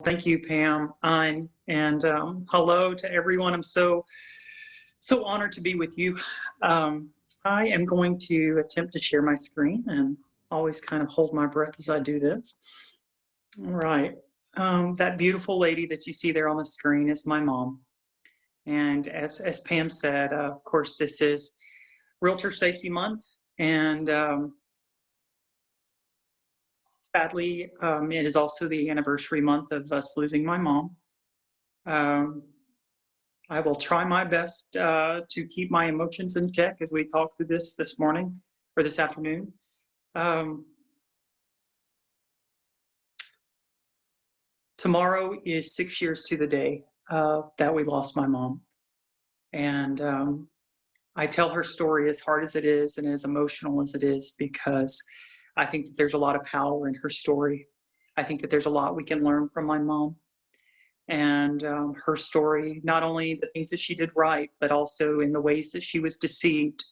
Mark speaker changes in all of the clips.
Speaker 1: Thank you, Pam. And hello to everyone. I'm so honored to be with you. I am going to attempt to share my screen and always kind of hold my breath as I do this. All right. That beautiful lady that you see there on the screen is my mom. And as Pam said, of course, this is Realtor Safety Month. And sadly, it is also the anniversary month of us losing my mom. I will try my best to keep my emotions in check as we talk through this morning or this afternoon. Tomorrow is 6 years to the day that we lost my mom. And I tell her story as hard as it is and as emotional as it is because I think that there's a lot of power in her story. I think that there's a lot we can learn from my mom and her story, not only the things that she did right, but also in the ways that she was deceived.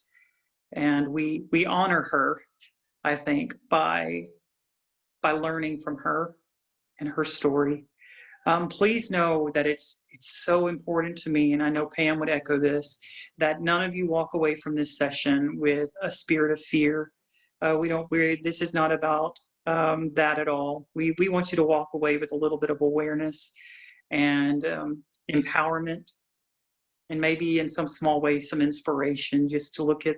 Speaker 1: And we honor her, I think, by learning from her and her story. Please know that it's so important to me, and I know Pam would echo this, that none of you walk away from this session with a spirit of fear. This is not about that at all. We want you to walk away with a little bit of awareness and empowerment, and maybe in some small way some inspiration, just to look at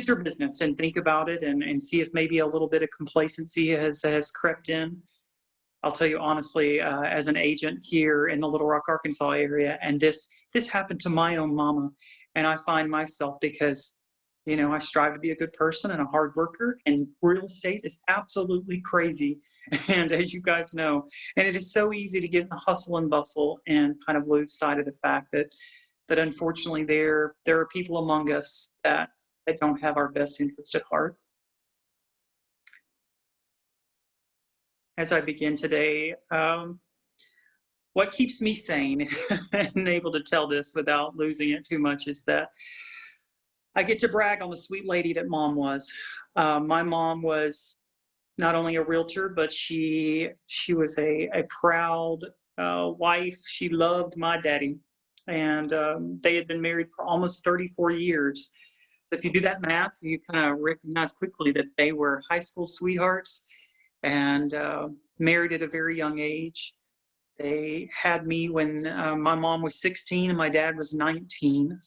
Speaker 1: your business and think about it and see if maybe a little bit of complacency has crept in. I'll tell you honestly, as an agent here in the Little Rock, Arkansas area, and this happened to my own mama, and I find myself, because I strive to be a good person and a hard worker, and real estate is absolutely crazy. And as you guys know, and it is so easy to get in the hustle and bustle and kind of lose sight of the fact that unfortunately there are people among us that don't have our best interest at heart. As I begin today, what keeps me sane and able to tell this without losing it too much is that I get to brag on the sweet lady that Mom was. My mom was not only a realtor, but she was a proud wife. She loved my daddy, and they had been married for almost 34 years. So if you do that math, you kind of recognize quickly that they were high school sweethearts and married at a very young age. They had me when my mom was 16 and my dad was 19.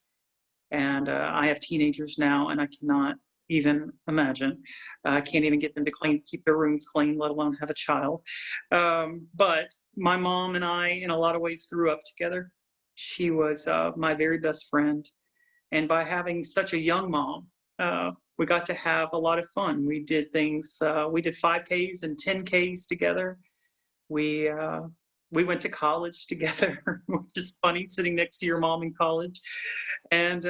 Speaker 1: And I have teenagers now, and I cannot even imagine. I can't even get them to keep their rooms clean, let alone have a child. But my mom and I, in a lot of ways, grew up together. She was my very best friend. And by having such a young mom, we got to have a lot of fun. We did things, we did 5Ks and 10Ks together. We went to college together, which is funny, sitting next to your mom in college. And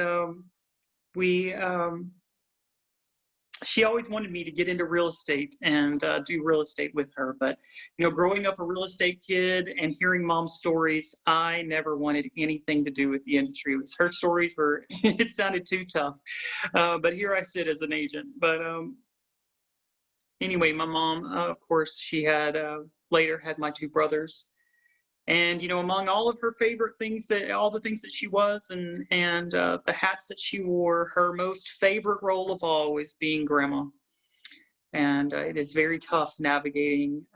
Speaker 1: she always wanted me to get into real estate and do real estate with her. But, growing up a real estate kid and hearing Mom's stories, I never wanted anything to do with the industry. It was her stories it sounded too tough. But here I sit as an agent. But anyway, my mom, of course, she had later had my two brothers. And, among all of her favorite things, all the things that she was and the hats that she wore, her most favorite role of all was being grandma. And it is very tough navigating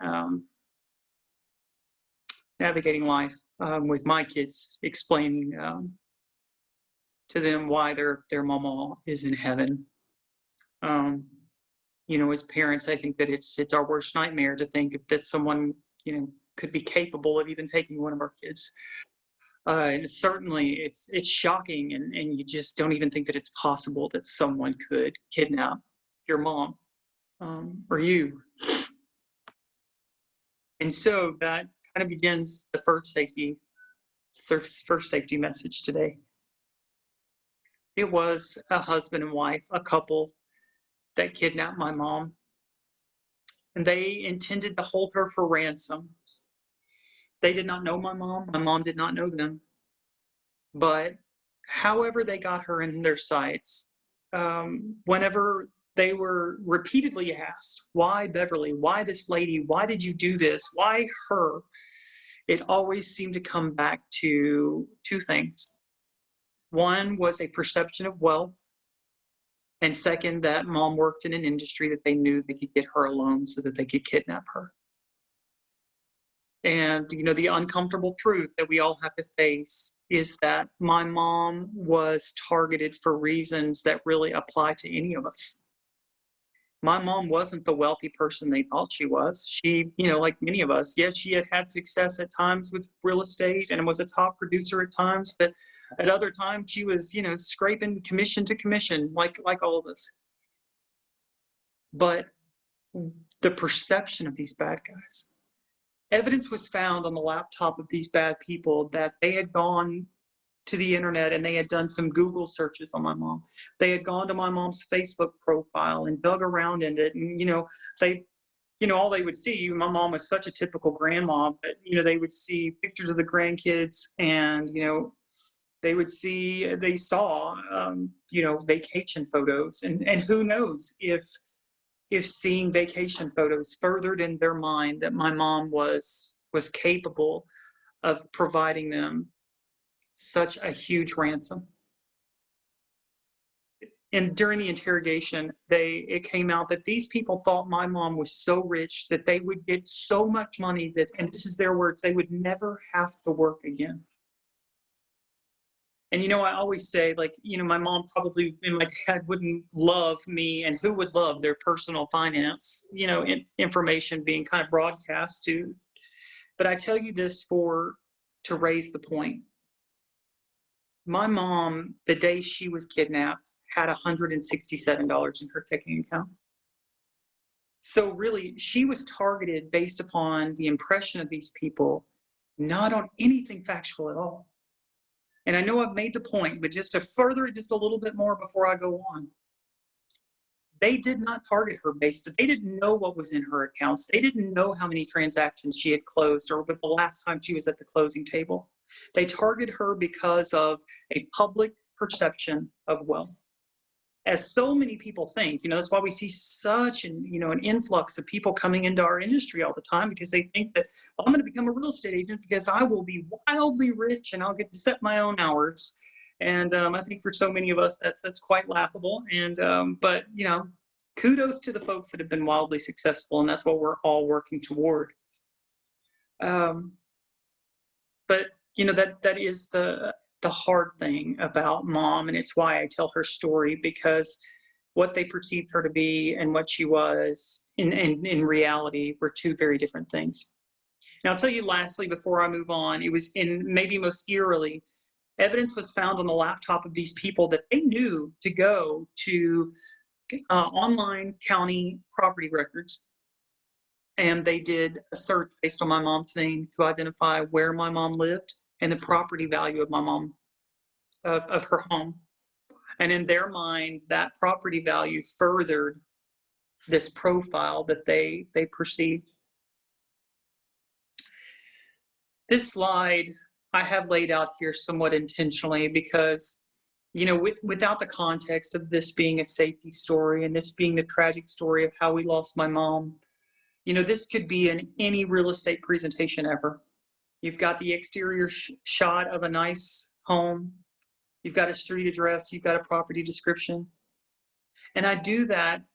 Speaker 1: life with my kids, explaining to them why their mama is in heaven. As parents, I think that it's our worst nightmare to think that someone, could be capable of even taking one of our kids. And certainly it's shocking, and you just don't even think that it's possible that someone could kidnap your mom or you. And so that kind of begins the first safety message today. It was a husband and wife, a couple, that kidnapped my mom. And they intended to hold her for ransom. They did not know my mom. My mom did not know them. But however they got her in their sights, whenever they were repeatedly asked, why Beverly? Why this lady? Why did you do this? Why her? it always seemed to come back to two things. One was a perception of wealth, and second, that mom worked in an industry that they knew they could get her a loan so that they could kidnap her. And, the uncomfortable truth that we all have to face is that my mom was targeted for reasons that really apply to any of us. My mom wasn't the wealthy person they thought she was. She, like many of us, yes, she had had success at times with real estate and was a top producer at times, but at other times she was, scraping commission to commission, like all of us. But the perception of these bad guys, evidence was found on the laptop of these bad people that they had gone to the internet and they had done some Google searches on my mom. They had gone to my mom's Facebook profile and dug around in it. And, all they would see, my mom was such a typical grandma, but, they would see pictures of the grandkids and, they saw, vacation photos. And who knows if seeing vacation photos furthered in their mind that my mom was capable of providing them such a huge ransom. And during the interrogation, it came out that these people thought my mom was so rich that they would get so much money that, and this is their words, they would never have to work again. And, I always say, my mom probably and my dad wouldn't love me, and who would love their personal finance, information being kind of broadcast to. But I tell you this to raise the point. My mom, the day she was kidnapped, had $167 in her checking account. So really, she was targeted based upon the impression of these people, not on anything factual at all. And I know I've made the point, but just to further it just a little bit more before I go on, they did not target her they didn't know what was in her accounts. They didn't know how many transactions she had closed or the last time she was at the closing table. They targeted her because of a public perception of wealth. As so many people think, that's why we see such an influx of people coming into our industry all the time, because they think that, well, I'm going to become a real estate agent because I will be wildly rich and I'll get to set my own hours. And I think for so many of us, that's quite laughable. And but kudos to the folks that have been wildly successful, and that's what we're all working toward. But that is the hard thing about mom, and it's why I tell her story, because what they perceived her to be and what she was in reality were two very different things. And I'll tell you lastly, before I move on, it was maybe most eerily, evidence was found on the laptop of these people that they knew to go to online county property records. And they did a search based on my mom's name to identify where my mom lived and the property value of my mom, of her home. And in their mind, that property value furthered this profile that they perceived. This slide I have laid out here somewhat intentionally because, without the context of this being a safety story and this being the tragic story of how we lost my mom, this could be in any real estate presentation ever. You've got the exterior shot of a nice home. You've got a street address. You've got a property description. And I do that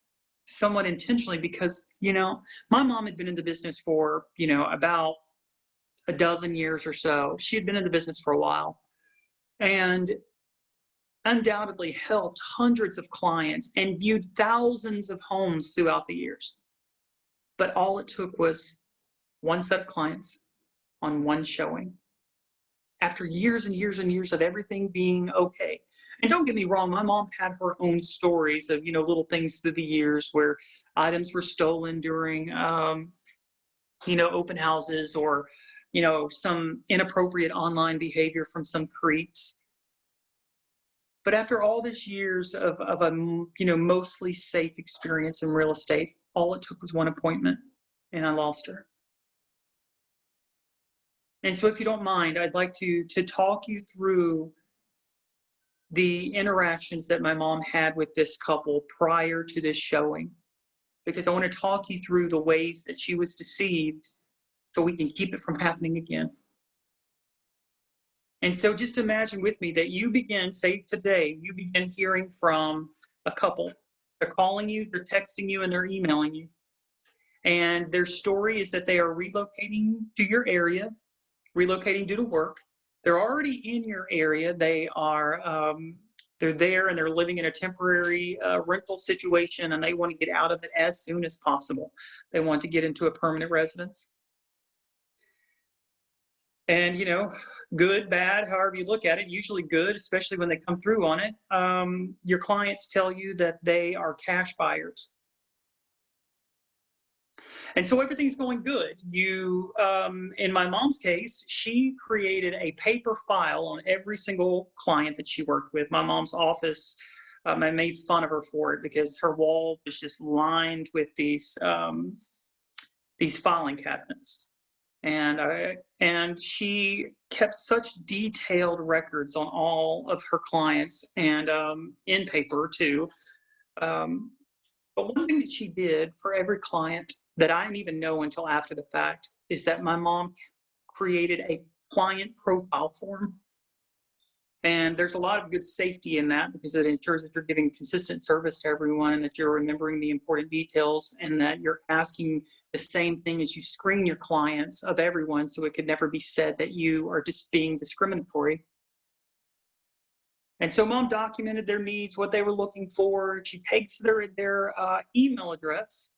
Speaker 1: somewhat intentionally because, my mom had been in the business for, about a dozen years or so. She had been in the business for a while and undoubtedly helped hundreds of clients and viewed thousands of homes throughout the years. But all it took was one set of clients on one showing after years and years and years of everything being okay. And don't get me wrong, my mom had her own stories of, little things through the years where items were stolen during, open houses or, some inappropriate online behavior from some creeps. But after all these years of a, mostly safe experience in real estate, all it took was one appointment and I lost her. And so if you don't mind, I'd like to talk you through the interactions that my mom had with this couple prior to this showing, because I want to talk you through the ways that she was deceived so we can keep it from happening again. And so just imagine with me that you begin, say today, you begin hearing from a couple. They're calling you, they're texting you, and they're emailing you. And their story is that they are relocating to your area, relocating due to work. They're already in your area. They're there and they're living in a temporary rental situation, and they want to get out of it as soon as possible. They want to get into a permanent residence. And, good, bad, however you look at it, usually good, especially when they come through on it. Your clients tell you that they are cash buyers. And so everything's going good. In my mom's case, she created a paper file on every single client that she worked with. My mom's office, I made fun of her for it because her wall was just lined with these filing cabinets. And she kept such detailed records on all of her clients, and in paper too. But one thing that she did for every client that I didn't even know until after the fact is that my mom created a client profile form. And there's a lot of good safety in that because it ensures that you're giving consistent service to everyone, and that you're remembering the important details, and that you're asking the same thing as you screen your clients of everyone, so it could never be said that you are just being discriminatory. And so mom documented their needs, what they were looking for. She takes their email address,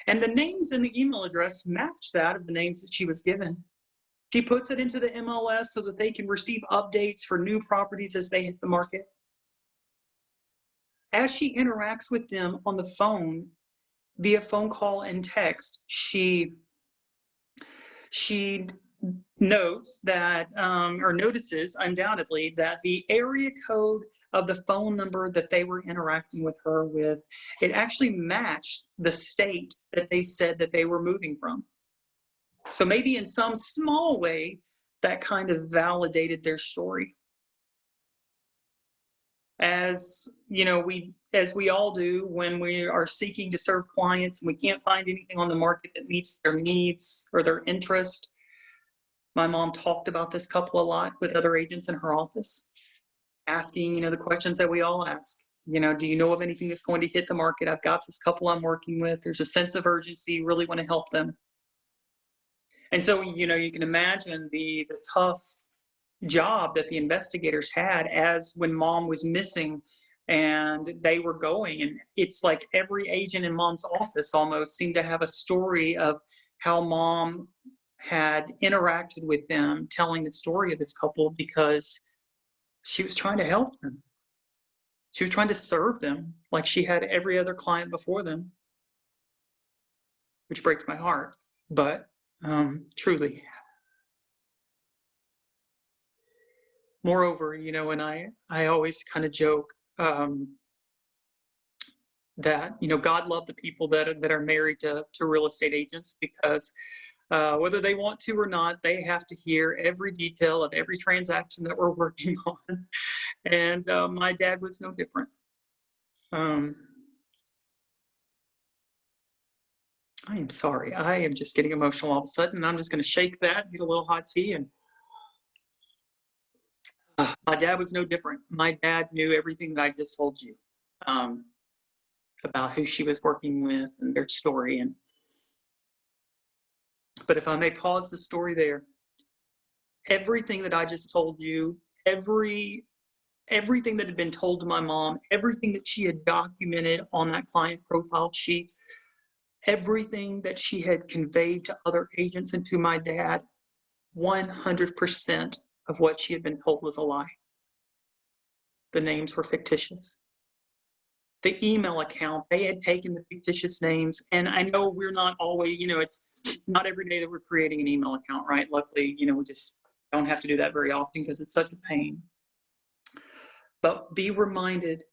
Speaker 1: and the names in the email address match that of the names that she was given. She puts it into the MLS so that they can receive updates for new properties as they hit the market. As she interacts with them on the phone, via phone call and text, she notes that, or notices undoubtedly, that the area code of the phone number that they were interacting with her with, it actually matched the state that they said that they were moving from. So maybe in some small way, that kind of validated their story. As we all do when we are seeking to serve clients and we can't find anything on the market that meets their needs or their interest. My mom talked about this couple a lot with other agents in her office, asking, the questions that we all ask. Do you know of anything that's going to hit the market? I've got this couple I'm working with. There's a sense of urgency, really want to help them. And so, you can imagine the tough job that the investigators had as when mom was missing and they were going. And it's like every agent in mom's office almost seemed to have a story of how mom had interacted with them, telling the story of this couple because she was trying to help them. She was trying to serve them like she had every other client before them, which breaks my heart, but truly. Moreover, and I always kind of joke that, God loved the people that are married to real estate agents, because whether they want to or not, they have to hear every detail of every transaction that we're working on. And my dad was no different. I am sorry. I am just getting emotional all of a sudden. I'm just going to shake that, get a little hot tea, and my dad was no different. My dad knew everything that I just told you about who she was working with and their story. But if I may pause the story there, everything that I just told you, everything that had been told to my mom, everything that she had documented on that client profile sheet, everything that she had conveyed to other agents and to my dad, 100% of what she had been told was a lie. The names were fictitious. The email account, they had taken the fictitious names, and I know we're not always, it's not every day that we're creating an email account, right? Luckily, we just don't have to do that very often because it's such a pain. But be reminded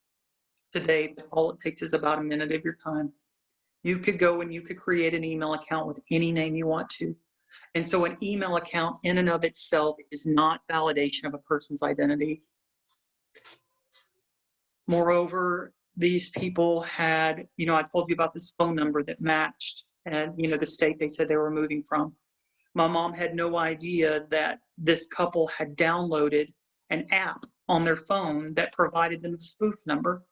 Speaker 1: today that all it takes is about a minute of your time. You could go and you could create an email account with any name you want to. And so an email account in and of itself is not validation of a person's identity. Moreover, these people had, I told you about this phone number that matched and, the state they said they were moving from. My mom had no idea that this couple had downloaded an app on their phone that provided them a spoof number.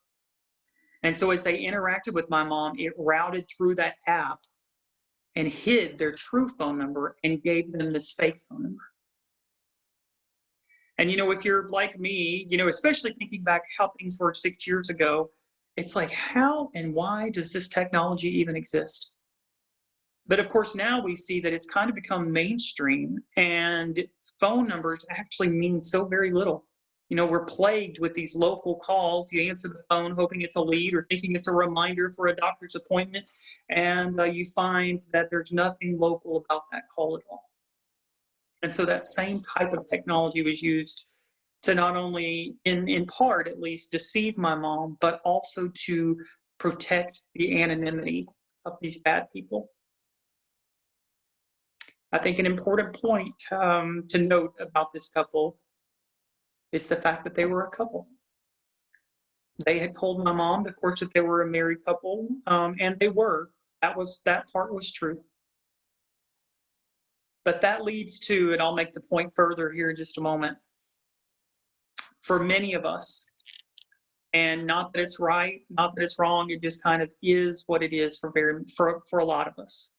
Speaker 1: And so as they interacted with my mom, it routed through that app and hid their true phone number and gave them this fake phone number. And, if you're like me, especially thinking back how things were 6 years ago, it's like, how and why does this technology even exist? But of course, now we see that it's kind of become mainstream, and phone numbers actually mean so very little. We're plagued with these local calls. You answer the phone hoping it's a lead or thinking it's a reminder for a doctor's appointment, and you find that there's nothing local about that call at all. And so that same type of technology was used to not only, in part at least, deceive my mom, but also to protect the anonymity of these bad people. I think an important point to note about this couple is the fact that they were a couple. They had told my mom, of course, that they were a married couple, and they were. That part was true. But that leads to, and I'll make the point further here in just a moment, for many of us, and not that it's right, not that it's wrong, it just kind of is what it is for a lot of us.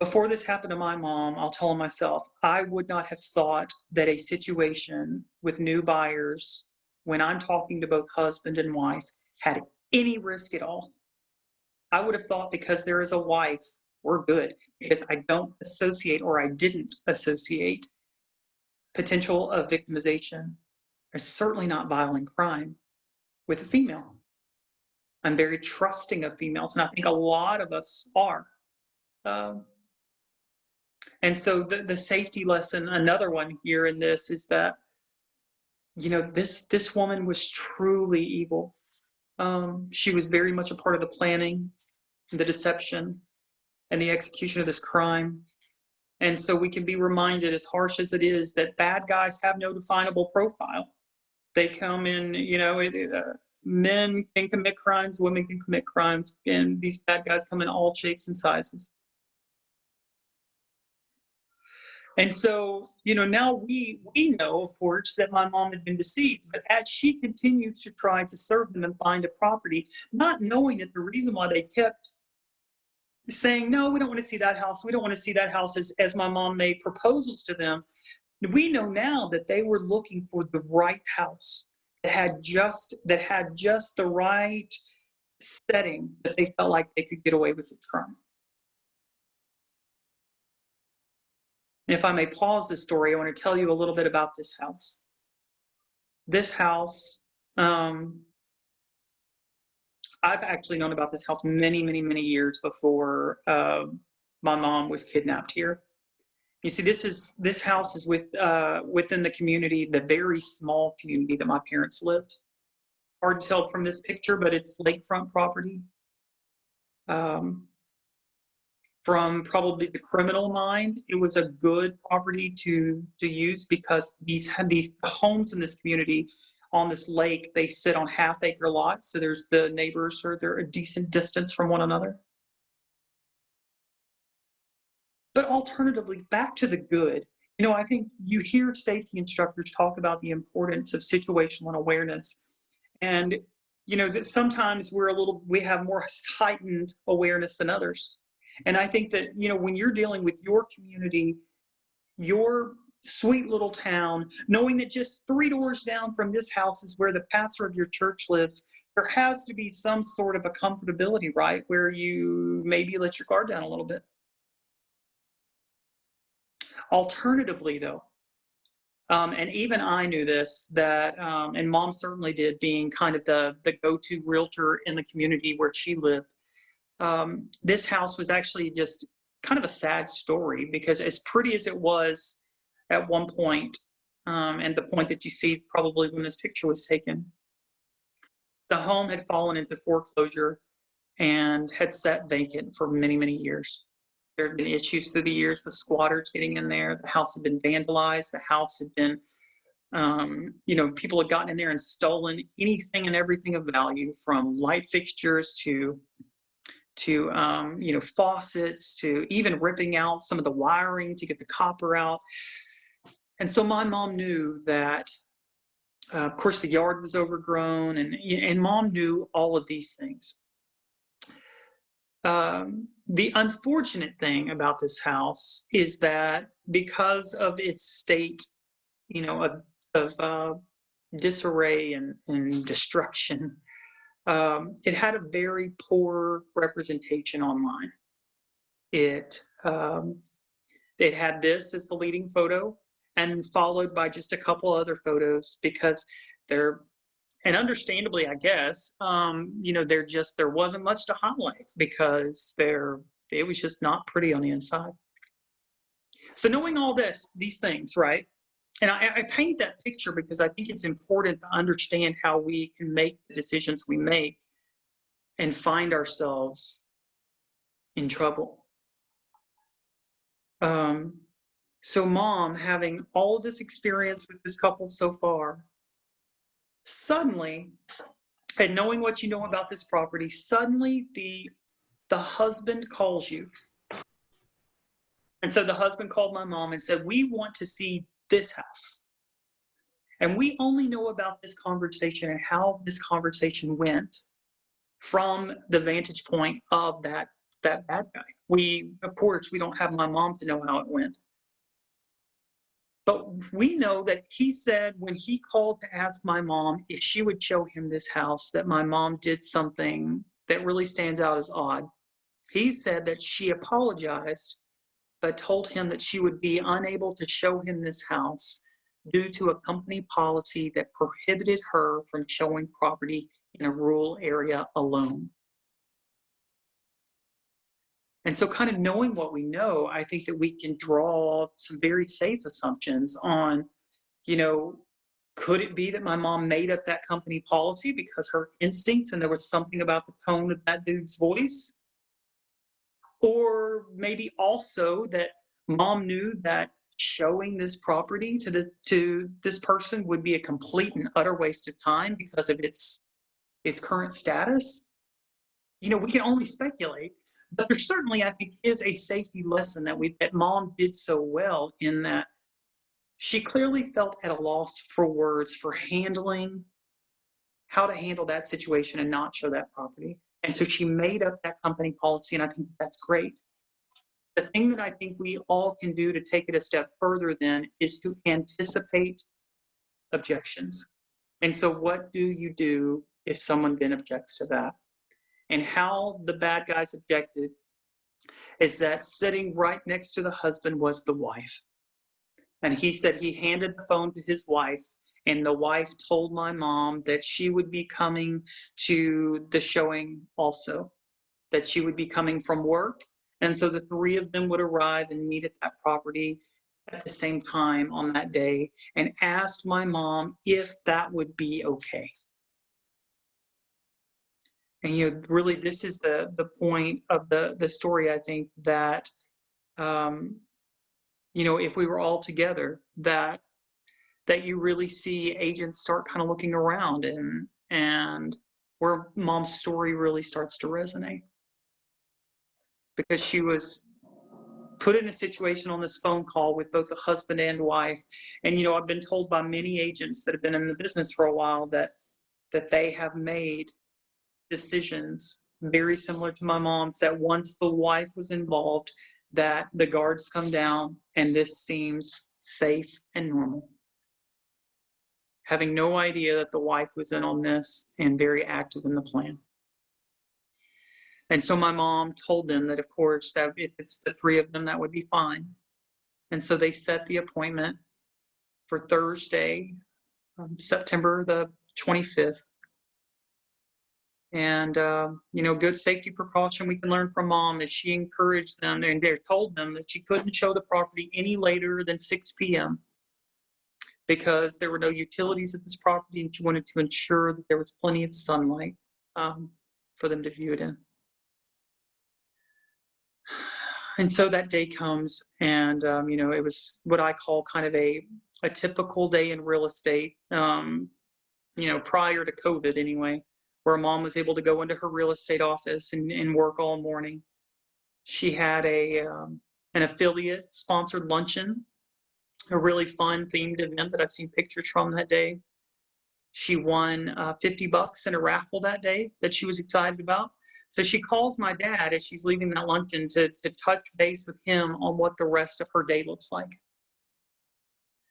Speaker 1: Before this happened to my mom, I'll tell myself, I would not have thought that a situation with new buyers, when I'm talking to both husband and wife, had any risk at all. I would have thought because there is a wife, we're good, because I don't associate, or I didn't associate, potential of victimization, or certainly not violent crime, with a female. I'm very trusting of females, and I think a lot of us are. And so the safety lesson, another one here in this, is that, this woman was truly evil. She was very much a part of the planning, the deception, and the execution of this crime. And so we can be reminded, as harsh as it is, that bad guys have no definable profile. They come in, men can commit crimes, women can commit crimes, and these bad guys come in all shapes and sizes. And so, now we know, of course, that my mom had been deceived, but as she continued to try to serve them and find a property, not knowing that the reason why they kept saying, no, we don't want to see that house, we don't want to see that house, as my mom made proposals to them, we know now that they were looking for the right house that had just the right setting that they felt like they could get away with the crime. And if I may pause this story, I want to tell you a little bit about this house. This house, I've actually known about this house many, many, many years before my mom was kidnapped here. You see, this house is within the community, the very small community that my parents lived. Hard to tell from this picture, but it's lakefront property. From probably the criminal mind, it was a good property to use, because these homes in this community on this lake, they sit on half-acre lots, so there's the neighbors, or they're a decent distance from one another. But alternatively, back to the good, I think you hear safety instructors talk about the importance of situational awareness, and that sometimes we have more heightened awareness than others. And I think that, when you're dealing with your community, your sweet little town, knowing that just 3 doors down from this house is where the pastor of your church lives, there has to be some sort of a comfortability, right? Where you maybe let your guard down a little bit. Alternatively, though, and even I knew this, that, and Mom certainly did, being kind of the go-to realtor in the community where she lived, this house was actually just kind of a sad story, because as pretty as it was at one point, and the point that you see probably when this picture was taken, the home had fallen into foreclosure and had sat vacant for many, many years. There had been issues through the years with squatters getting in there. The house had been vandalized. The house had been, people had gotten in there and stolen anything and everything of value, from light fixtures to faucets, to even ripping out some of the wiring to get the copper out. And so my mom knew that, of course, the yard was overgrown, and mom knew all of these things. The unfortunate thing about this house is that because of its state, of disarray and destruction, it had a very poor representation online. It had this as the leading photo, and followed by just a couple other photos, because and understandably, I guess, there wasn't much to highlight, because it was just not pretty on the inside. So knowing all these things, right? And I paint that picture because I think it's important to understand how we can make the decisions we make and find ourselves in trouble. So mom, having all of this experience with this couple so far, suddenly, and knowing what you know about this property, suddenly the husband calls you. And so the husband called my mom and said, "We want to see this house." And we only know about this conversation and how this conversation went from the vantage point of that bad guy. Of course, we don't have my mom to know how it went. But we know that he said, when he called to ask my mom if she would show him this house, that my mom did something that really stands out as odd. He said that she apologized, but told him that she would be unable to show him this house due to a company policy that prohibited her from showing property in a rural area alone. And so, kind of knowing what we know, I think that we can draw some very safe assumptions on, could it be that my mom made up that company policy because her instincts, and there was something about the tone of that dude's voice? Or maybe also that mom knew that showing this property to this person would be a complete and utter waste of time because of its current status. We can only speculate. But there certainly, I think, is a safety lesson that mom did so well, in that she clearly felt at a loss for words for how to handle that situation and not show that property. And so she made up that company policy, and I think that's great. The thing that I think we all can do to take it a step further then is to anticipate objections. And so what do you do if someone then objects to that? And how the bad guys objected is that sitting right next to the husband was the wife. And he said he handed the phone to his wife, and the wife told my mom that she would be coming to the showing also, that she would be coming from work. And so the three of them would arrive and meet at that property at the same time on that day, and asked my mom if that would be okay. And really, this is the point of the story, I think, that if we were all together, that you really see agents start kind of looking around, and where mom's story really starts to resonate, because she was put in a situation on this phone call with both the husband and wife. And I've been told by many agents that have been in the business for a while that they have made decisions very similar to my mom's, that once the wife was involved, that the guards come down and this seems safe and normal. Having no idea that the wife was in on this and very active in the plan. And so my mom told them that, of course, that if it's the three of them, that would be fine. And so they set the appointment for Thursday, September the 25th. And, good safety precaution we can learn from mom is she encouraged them, and they told them that she couldn't show the property any later than 6 p.m. because there were no utilities at this property, and she wanted to ensure that there was plenty of sunlight for them to view it in. And so that day comes, and, it was what I call kind of a typical day in real estate, prior to COVID anyway, where mom was able to go into her real estate office and work all morning. She had an affiliate sponsored luncheon, a really fun themed event that I've seen pictures from that day. She won $50 in a raffle that day that she was excited about. So she calls my dad as she's leaving that luncheon to touch base with him on what the rest of her day looks like.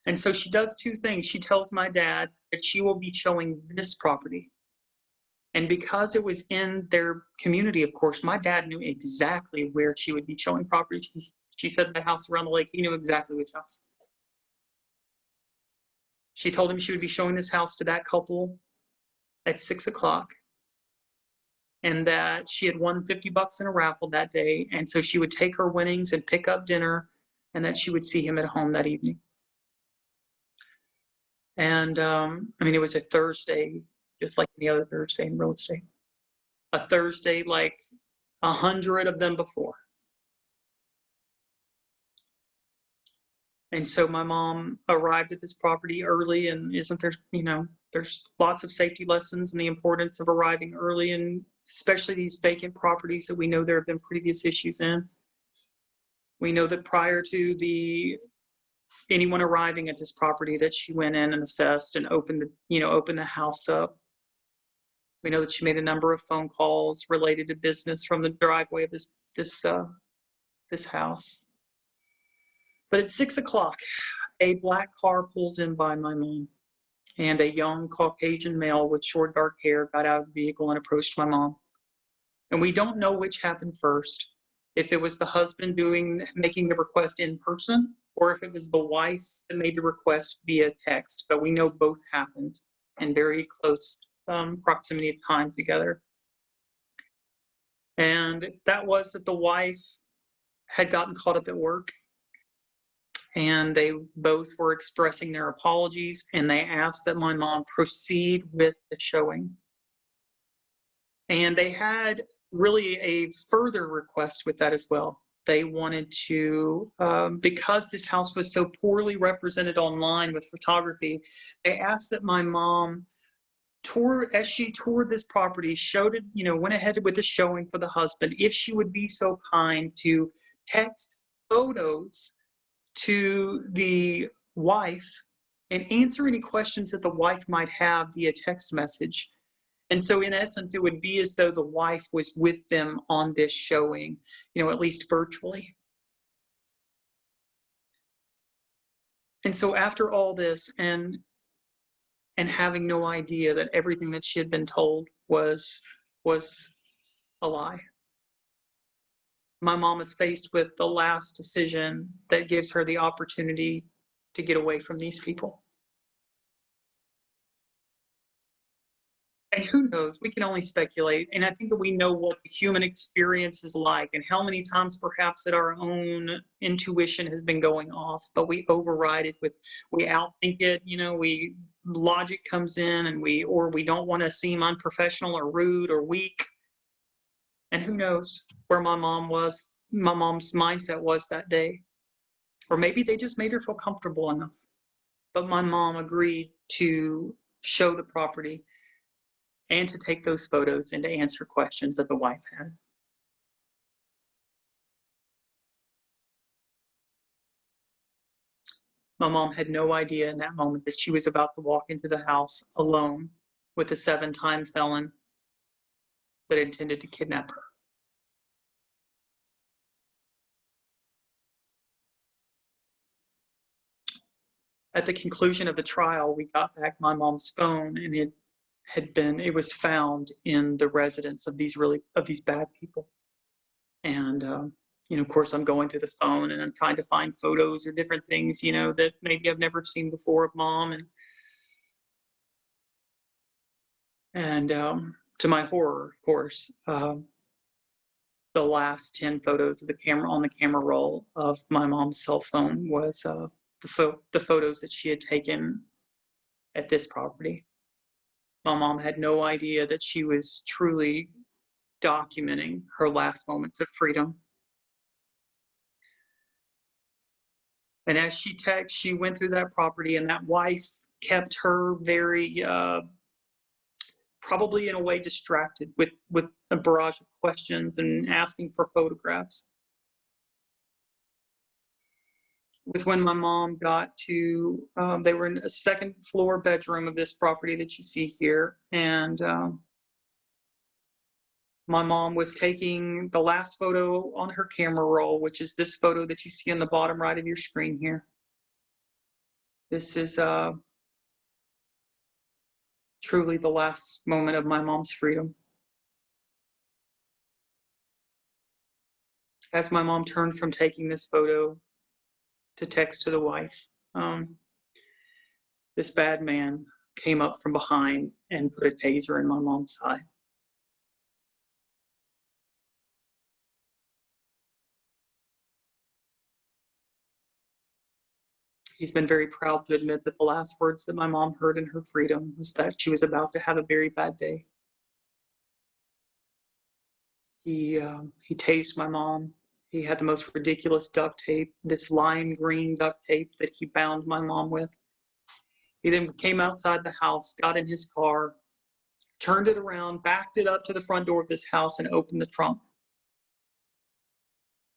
Speaker 1: And so she does two things. She tells my dad that she will be showing this property. And because it was in their community, of course, my dad knew exactly where she would be showing property. She said the house around the lake. He knew exactly which house. She told him she would be showing this house to that couple at 6 o'clock, and that she had won $50 in a raffle that day. And so she would take her winnings and pick up dinner, and that she would see him at home that evening. And it was a Thursday, just like any other Thursday in real estate. A Thursday like 100 of them before. And so my mom arrived at this property early, and isn't there, there's lots of safety lessons and the importance of arriving early, and especially these vacant properties that we know there have been previous issues in. We know that prior to anyone arriving at this property, that she went in and assessed and opened the house up. We know that she made a number of phone calls related to business from the driveway of this house. But at 6 o'clock, a black car pulls in by my mom, and a young Caucasian male with short dark hair got out of the vehicle and approached my mom. And we don't know which happened first, if it was the husband making the request in person, or if it was the wife that made the request via text. But we know both happened in very close proximity of time together. And that was that the wife had gotten caught up at work, and they both were expressing their apologies, and they asked that my mom proceed with the showing. And they had really a further request with that as well. They wanted to, because this house was so poorly represented online with photography, they asked that my mom as she toured this property, went ahead with the showing for the husband, if she would be so kind to text photos to the wife and answer any questions that the wife might have via text message. And so in essence, it would be as though the wife was with them on this showing, at least virtually. And so after all this, and having no idea that everything that she had been told was a lie, my mom is faced with the last decision that gives her the opportunity to get away from these people. And who knows? We can only speculate. And I think that we know what the human experience is like, and how many times perhaps that our own intuition has been going off, but we override it we outthink it. Logic comes in, and we don't want to seem unprofessional or rude or weak. And who knows where my mom's mindset was that day. Or maybe they just made her feel comfortable enough. But my mom agreed to show the property and to take those photos and to answer questions that the wife had. My mom had no idea in that moment that she was about to walk into the house alone with a 7-time felon that intended to kidnap her. At the conclusion of the trial, we got back my mom's phone, and it was found in the residence of these bad people. And of course, I'm going through the phone, and I'm trying to find photos or different things, that maybe I've never seen before of mom. And to my horror, of course, the last 10 photos of on the camera roll of my mom's cell phone was the photos that she had taken at this property. My mom had no idea that she was truly documenting her last moments of freedom. And as she went through that property, and that wife kept her very probably in a way distracted with a barrage of questions and asking for photographs. It was when my mom got to, they were in a second floor bedroom of this property that you see here. And my mom was taking the last photo on her camera roll, which is this photo that you see on the bottom right of your screen here. This is truly the last moment of my mom's freedom. As my mom turned from taking this photo to text to the wife, this bad man came up from behind and put a taser in my mom's side. He's been very proud to admit that the last words that my mom heard in her freedom was that she was about to have a very bad day. He tased my mom. He had the most ridiculous duct tape, this lime green duct tape that he bound my mom with. He then came outside the house, got in his car, turned it around, backed it up to the front door of this house, and opened the trunk.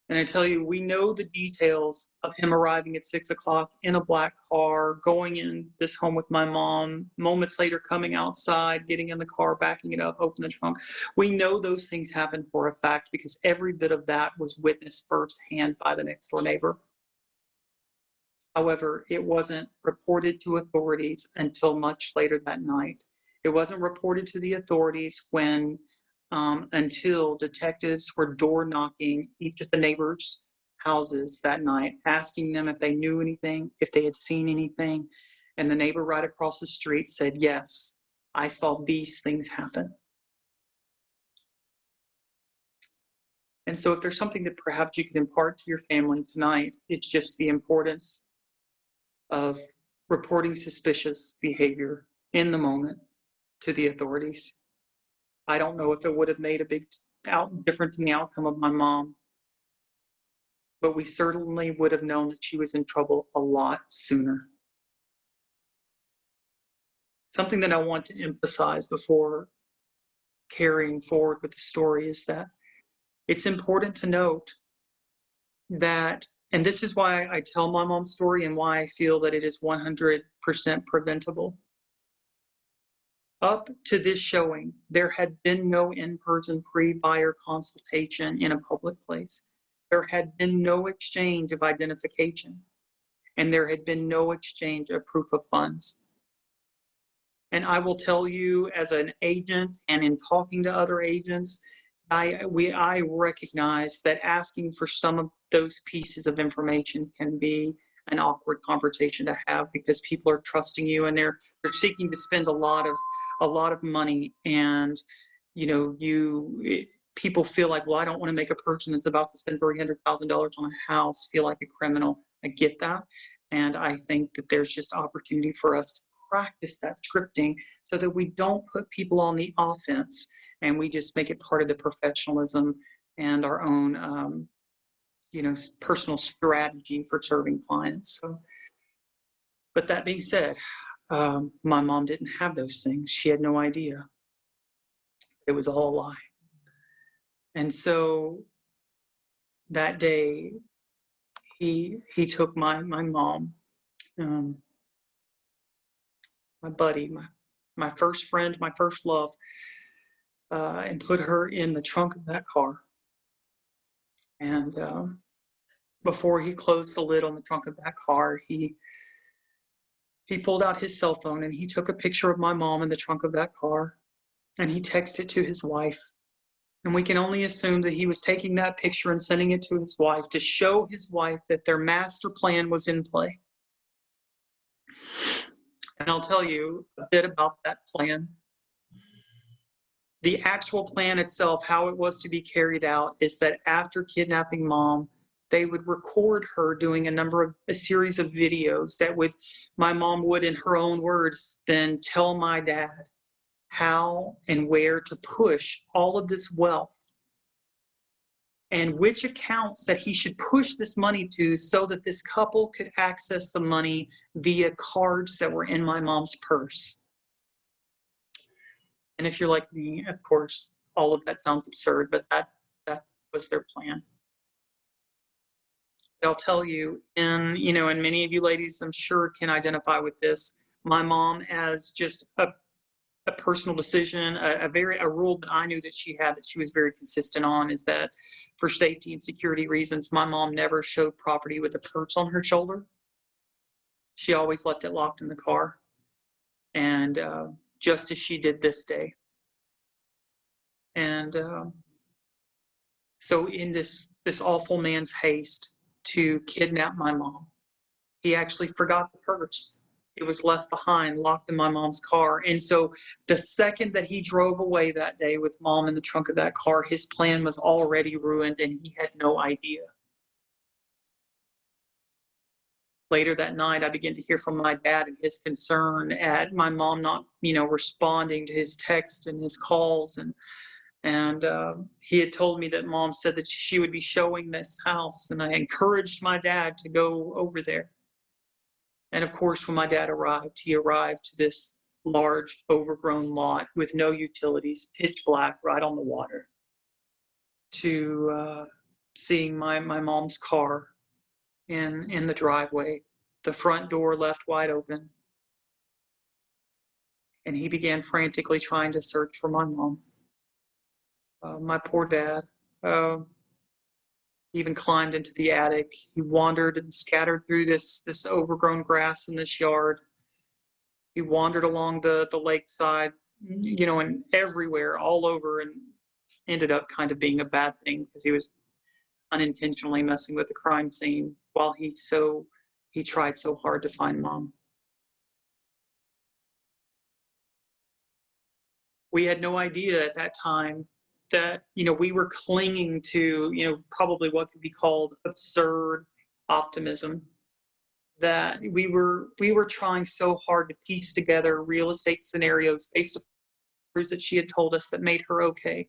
Speaker 1: And I tell you, we know the details of him arriving at 6 o'clock in a black car, going in this home with my mom, moments later coming outside, getting in the car, backing it up, opening the trunk. We know those things happened for a fact because every bit of that was witnessed firsthand by the next door neighbor. However, it wasn't reported to authorities until much later that night. It wasn't reported to the authorities until detectives were door knocking each of the neighbors' houses that night, asking them if they knew anything, if they had seen anything. And the neighbor right across the street said, yes, I saw these things happen. And so if there's something that perhaps you could impart to your family tonight, it's just the importance of reporting suspicious behavior in the moment to the authorities. I don't know if it would have made a big difference in the outcome of my mom, but we certainly would have known that she was in trouble a lot sooner. Something that I want to emphasize before carrying forward with the story is that it's important to note that, and this is why I tell my mom's story and why I feel that it is 100% preventable. Up to this showing, there had been no in-person pre-buyer consultation in a public place. There had been no exchange of identification, and there had been no exchange of proof of funds. And I will tell you, as an agent and in talking to other agents, I recognize that asking for some of those pieces of information can be an awkward conversation to have because people are trusting you and they're seeking to spend a lot of money, and people feel like, well, I don't want to make a person that's about to spend $300,000 on a house feel like a criminal. I get that, and I think that there's just opportunity for us to practice that scripting so that we don't put people on the offense and we just make it part of the professionalism and our own personal strategy for serving clients. So, but that being said, my mom didn't have those things. She had no idea. It was all a lie. And so that day, he took my mom, my buddy, my first friend, my first love, and put her in the trunk of that car. And before he closed the lid on the trunk of that car, he pulled out his cell phone and he took a picture of my mom in the trunk of that car, and he texted it to his wife. And we can only assume that he was taking that picture and sending it to his wife to show his wife that their master plan was in play. And I'll tell you a bit about that plan. The actual plan itself, how it was to be carried out, is that after kidnapping mom, they would record her doing a series of videos that my mom would, in her own words, then tell my dad how and where to push all of this wealth and which accounts that he should push this money to so that this couple could access the money via cards that were in my mom's purse. And if you're like me, of course, all of that sounds absurd, but that was their plan. But I'll tell you, and and many of you ladies, I'm sure, can identify with this. My mom, as just a personal decision, a rule that I knew that she had that she was very consistent on, is that for safety and security reasons, my mom never showed property with a purse on her shoulder. She always left it locked in the car, and just as she did this day. And so in this awful man's haste to kidnap my mom, he actually forgot the purse. It was left behind, locked in my mom's car. And so the second that he drove away that day with mom in the trunk of that car, his plan was already ruined and he had no idea. Later that night, I began to hear from my dad and his concern at my mom not, responding to his texts and his calls. And he had told me that mom said that she would be showing this house. And I encouraged my dad to go over there. And of course, when my dad arrived, he arrived to this large, overgrown lot with no utilities, pitch black, right on the water, to seeing my mom's car in the driveway, the front door left wide open. And he began frantically trying to search for my mom. My poor dad even climbed into the attic. He wandered and scattered through this overgrown grass in this yard. He wandered along the lakeside, and everywhere, all over, and ended up kind of being a bad thing because he was unintentionally messing with the crime scene while he tried so hard to find mom. We had no idea at that time that we were clinging to probably what could be called absurd optimism, that we were trying so hard to piece together real estate scenarios based on stories that she had told us that made her okay,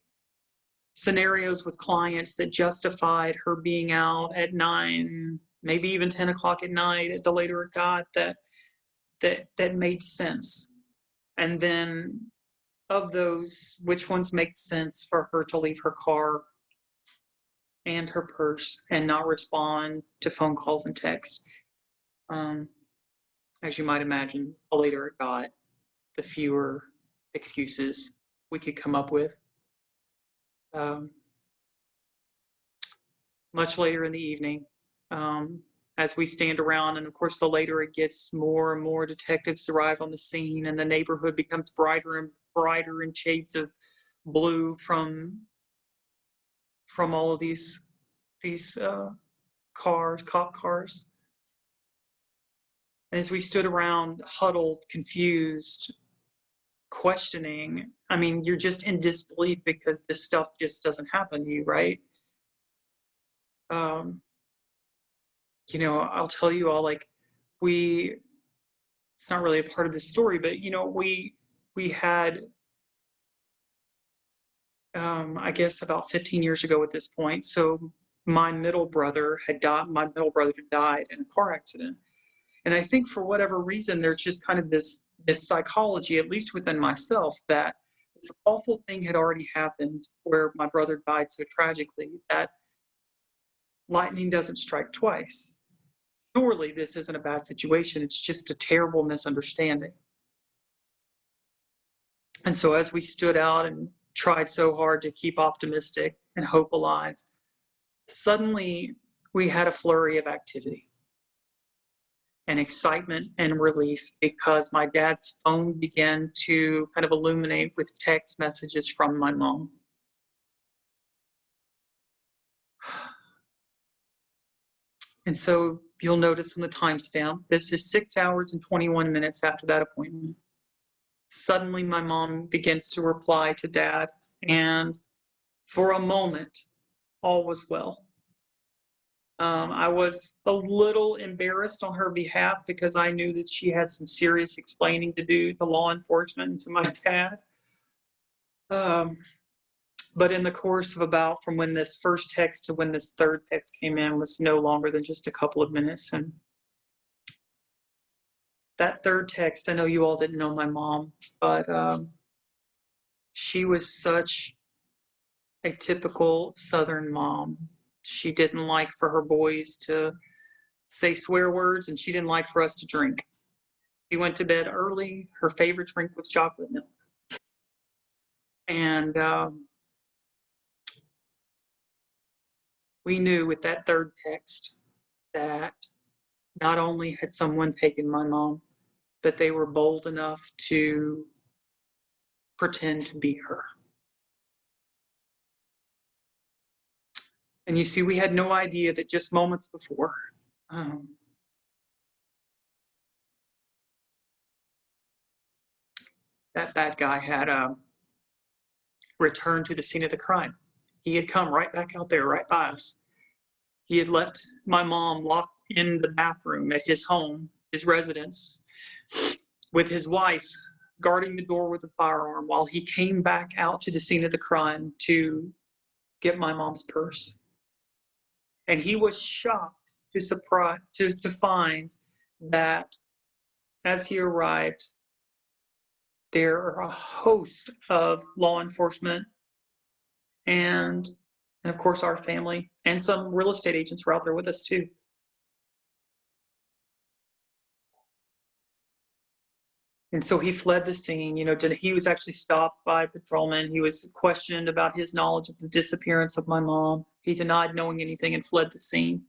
Speaker 1: scenarios with clients that justified her being out at 9, maybe even 10 o'clock at night, the later it got, that made sense. And then of those, which ones make sense for her to leave her car and her purse and not respond to phone calls and texts? As you might imagine, the later it got, the fewer excuses we could come up with. Much later in the evening, as we stand around, and of course the later it gets, more and more detectives arrive on the scene, and the neighborhood becomes brighter and brighter in shades of blue from all of these cars, cop cars. And as we stood around, huddled, confused, questioning, I mean, you're just in disbelief because this stuff just doesn't happen to you, right? I'll tell you all, like, it's not really a part of the story, but we had, I guess about 15 years ago at this point. So my middle brother had died in a car accident. And I think for whatever reason, there's just kind of this psychology, at least within myself, that this awful thing had already happened where my brother died so tragically that lightning doesn't strike twice. Surely this isn't a bad situation. It's just a terrible misunderstanding. And so as we stood out and tried so hard to keep optimistic and hope alive, suddenly we had a flurry of activity and excitement and relief because my dad's phone began to kind of illuminate with text messages from my mom. And so you'll notice on the timestamp, this is 6 hours and 21 minutes after that appointment. Suddenly my mom begins to reply to dad, and for a moment, all was well. I was a little embarrassed on her behalf because I knew that she had some serious explaining to do to law enforcement and to my dad. But in the course of from when this first text to when this third text came in was no longer than just a couple of minutes. And that third text, I know you all didn't know my mom, but She was such a typical Southern mom. She didn't like for her boys to say swear words, and she didn't like for us to drink. She went to bed early. Her favorite drink was chocolate milk. And we knew with that third text that not only had someone taken my mom, but they were bold enough to pretend to be her. And you see, we had no idea that just moments before, that bad guy had returned to the scene of the crime. He had come right back out there, right by us. He had left my mom locked in the bathroom at his home, his residence, with his wife guarding the door with a firearm while he came back out to the scene of the crime to get my mom's purse. And he was shocked to find that as he arrived, there are a host of law enforcement and of course our family and some real estate agents were out there with us too. And so he fled the scene. He was actually stopped by a patrolman. He was questioned about his knowledge of the disappearance of my mom. He denied knowing anything and fled the scene.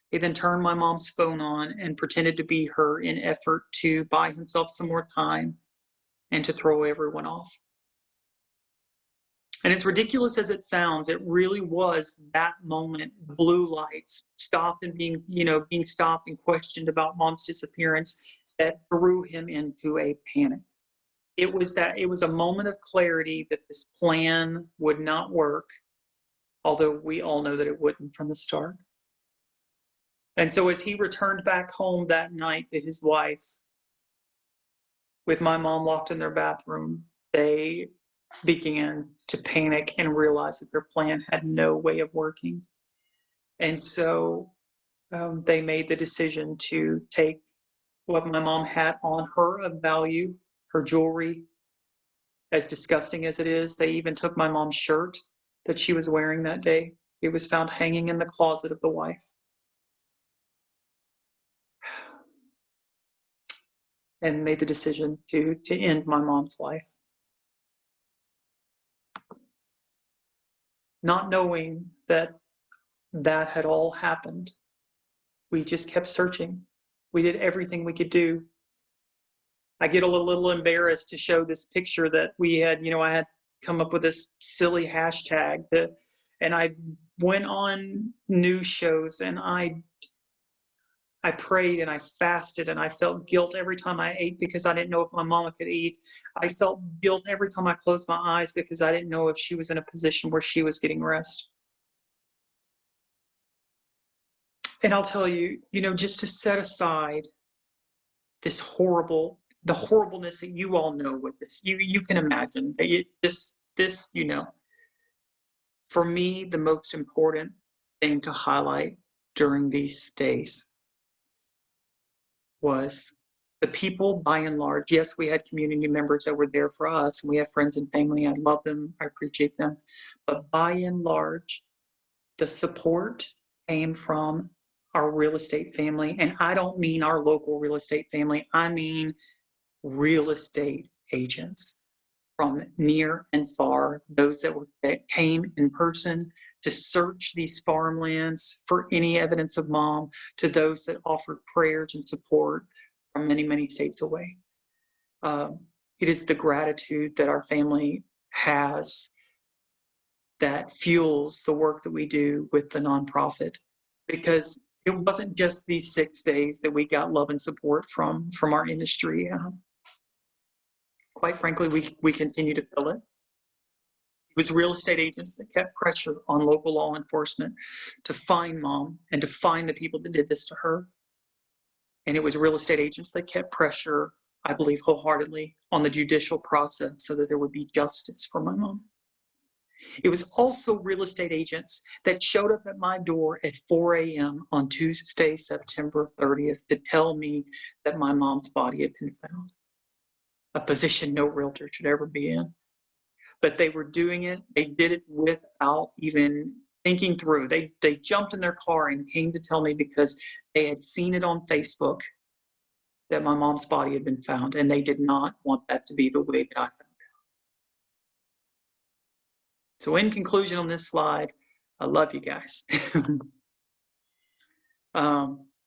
Speaker 1: He then turned my mom's phone on and pretended to be her in effort to buy himself some more time and to throw everyone off. And as ridiculous as it sounds, it really was that moment, blue lights, stopped and being stopped and questioned about mom's disappearance, that threw him into a panic. It was a moment of clarity that this plan would not work, although we all know that it wouldn't from the start. And so as he returned back home that night to his wife, with my mom locked in their bathroom, they began to panic and realize that their plan had no way of working. And so they made the decision to take what my mom had on her of value, her jewelry, as disgusting as it is. They even took my mom's shirt that she was wearing that day. It was found hanging in the closet of the wife. And made the decision to end my mom's life. Not knowing that had all happened, we just kept searching. We did everything we could do. I get a little embarrassed to show this picture that we had, I had come up with this silly hashtag and I went on news shows and I prayed and I fasted and I felt guilt every time I ate because I didn't know if my mama could eat. I felt guilt every time I closed my eyes because I didn't know if she was in a position where she was getting rest. And I'll tell you, just to set aside the horribleness that you all know with this, you can imagine this, for me, the most important thing to highlight during these days was the people, by and large. Yes, we had community members that were there for us, and we have friends and family. I love them. I appreciate them. But by and large, the support came from our real estate family. And I don't mean our local real estate family. I mean real estate agents from near and far, those that came in person to search these farmlands for any evidence of mom, to those that offered prayers and support from many, many states away. It is the gratitude that our family has that fuels the work that we do with the nonprofit, because it wasn't just these 6 days that we got love and support from our industry. Quite frankly, we continue to feel it. It was real estate agents that kept pressure on local law enforcement to find mom and to find the people that did this to her. And it was real estate agents that kept pressure, I believe wholeheartedly, on the judicial process so that there would be justice for my mom. It was also real estate agents that showed up at my door at 4 a.m. on Tuesday, September 30th to tell me that my mom's body had been found. A position no realtor should ever be in. but they were doing it. They did it without even thinking through. They jumped in their car and came to tell me because they had seen it on Facebook that my mom's body had been found, and they did not want that to be the way that I found out. So in conclusion on this slide, I love you guys.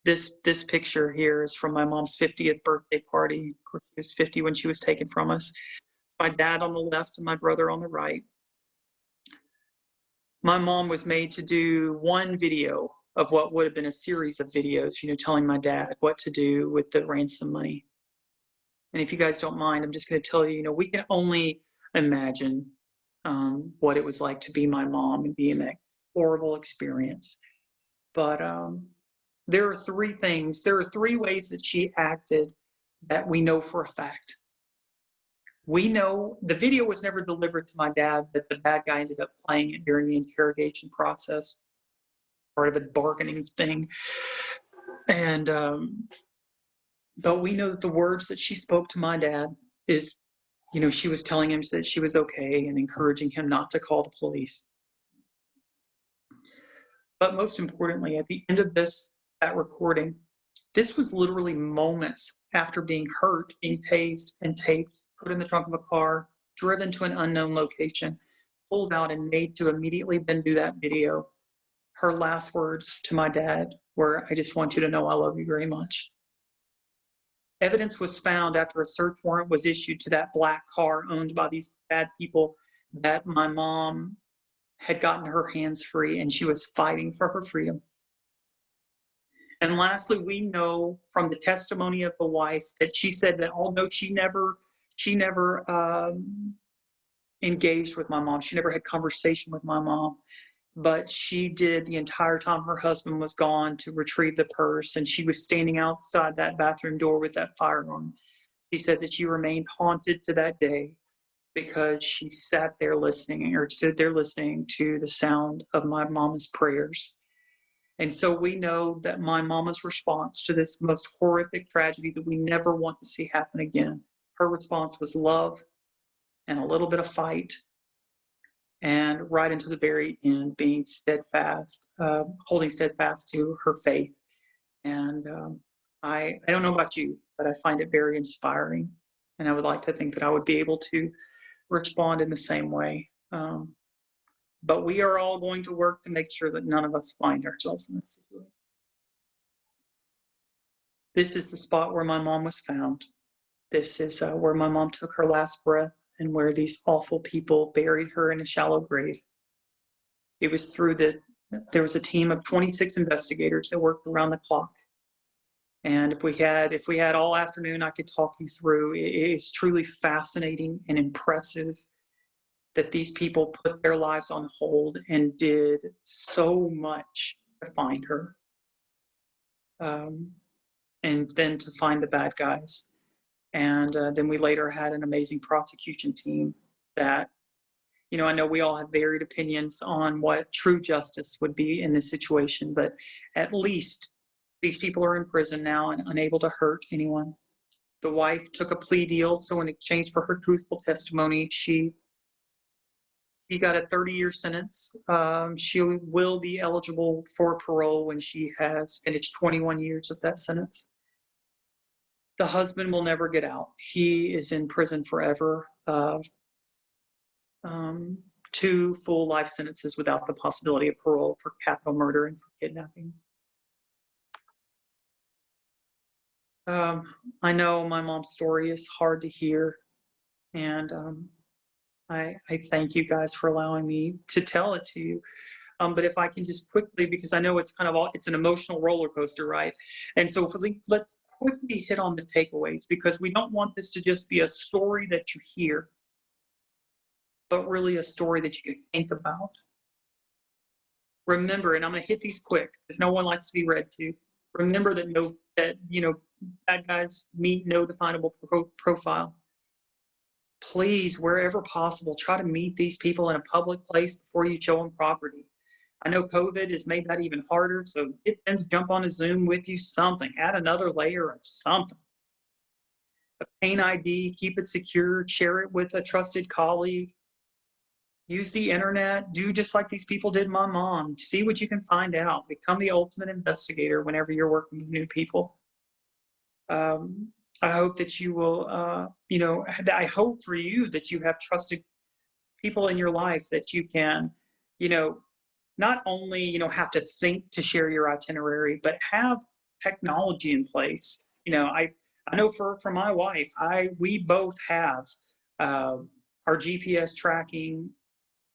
Speaker 1: This picture here is from my mom's 50th birthday party. Of course, she was 50 when she was taken from us. It's my dad on the left and my brother on the right. My mom was made to do one video of what would have been a series of videos, telling my dad what to do with the ransom money. And if you guys don't mind, I'm just going to tell you, we can only imagine what it was like to be my mom and be in that horrible experience. But there are three ways that she acted that we know for a fact. We know the video was never delivered to my dad, but the bad guy ended up playing it during the interrogation process, part of a bargaining thing. And but we know that the words that she spoke to my dad is, she was telling him that she was okay and encouraging him not to call the police. But most importantly, at the end of that recording, this was literally moments after being hurt, being tased and taped, put in the trunk of a car, driven to an unknown location, pulled out and made to immediately then do that video. Her last words to my dad were, "I just want you to know I love you very much." Evidence was found after a search warrant was issued to that black car owned by these bad people that my mom had gotten her hands free and she was fighting for her freedom. And lastly, we know from the testimony of the wife that she said that although she never engaged with my mom, she never had conversation with my mom, but she did the entire time her husband was gone to retrieve the purse, and she was standing outside that bathroom door with that firearm. She said that she remained haunted to that day because she sat there listening, or stood there listening to the sound of my mama's prayers. And so we know that my mama's response to this most horrific tragedy that we never want to see happen again, her response was love and a little bit of fight, and right into the very end, being steadfast, holding steadfast to her faith. And I don't know about you, but I find it very inspiring. And I would like to think that I would be able to respond in the same way. But we are all going to work to make sure that none of us find ourselves in this situation. This is the spot where my mom was found. This is where my mom took her last breath and where these awful people buried her in a shallow grave. It was there was a team of 26 investigators that worked around the clock. And if we had all afternoon, I could talk you through. It is truly fascinating and impressive that these people put their lives on hold and did so much to find her. And then to find the bad guys. And then we later had an amazing prosecution team that, I know we all have varied opinions on what true justice would be in this situation, but at least these people are in prison now and unable to hurt anyone. The wife took a plea deal, so in exchange for her truthful testimony, she got a 30-year sentence. She will be eligible for parole when she has finished 21 years of that sentence. The husband will never get out. He is in prison forever. 2 full life sentences without the possibility of parole for capital murder and for kidnapping. I know my mom's story is hard to hear, and I thank you guys for allowing me to tell it to you. But if I can just quickly, because I know it's it's an emotional roller coaster, right? And so let's quickly hit on the takeaways, because we don't want this to just be a story that you hear, but really a story that you can think about. Remember, and I'm going to hit these quick because no one likes to be read to. Remember that bad guys meet no definable profile. Please, wherever possible, try to meet these people in a public place before you show them property. I know COVID has made that even harder, so get them to jump on a Zoom with you, something. Add another layer of something. Obtain ID, keep it secure, share it with a trusted colleague. Use the internet. Do just like these people did my mom. See what you can find out. Become the ultimate investigator whenever you're working with new people. I hope that you will, I hope for you that you have trusted people in your life that you can, you know, not only, have to think to share your itinerary, but have technology in place. I know for my wife, we both have uh, our GPS tracking